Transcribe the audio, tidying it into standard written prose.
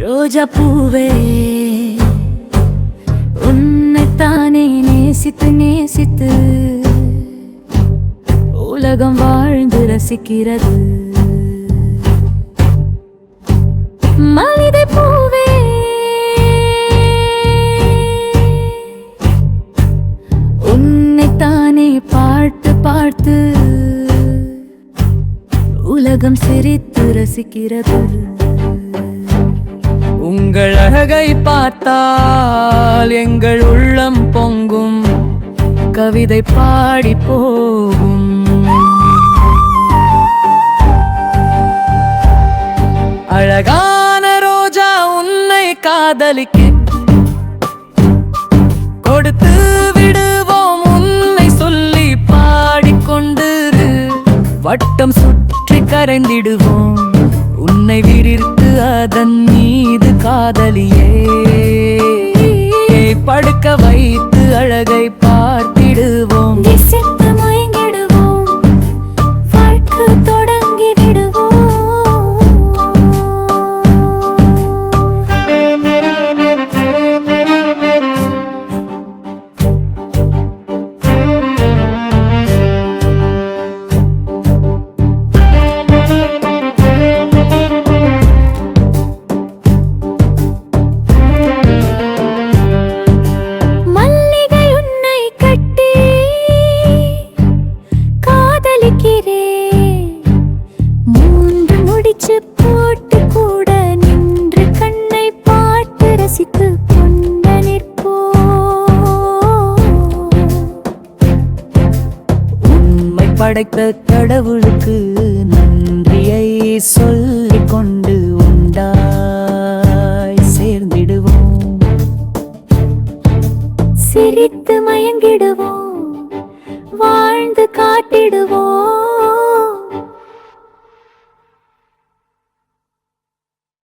ரோஜா பூவே உன்னைத்தானே நேசித்து நேசித்து உலகம் வாழ்ந்து ரசிக்கிறது. மல்லிகை பூவே உன்னைத்தானே பார்த்து பார்த்து உலகம் சிரித்து ரசிக்கிறது. உங்கள் அழகை பார்த்தால் எங்கள் உள்ளம் பொங்கும், கவிதை பாடி போகும். அழகான ரோஜா உன்னை காதலிக்க கொடுத்து விடுவோம் உன்னை சொல்லி பாடிக்கொண்டு வட்டம் சுற்றி கரைந்திடுவோம் உன்னை விரித்து அதன் மீது காதலியே படுக்க வைத்து அழகை பார்த்திடுவோம். மயங்கிடுவோம், வாழ்க்கை தொடங்கி விடுவோம். மூன்று முடிச்சு போட்டு கூட நின்று கண்ணை பார்த்து ரசித்து கொண்ட நிற்போ. உண்மை படைத்த கடவுளுக்கு நன்றியை சொல்லிக் கொண்டு உண்டாய் சேர்ந்திடுவோம். சிரித்து மயங்கிடு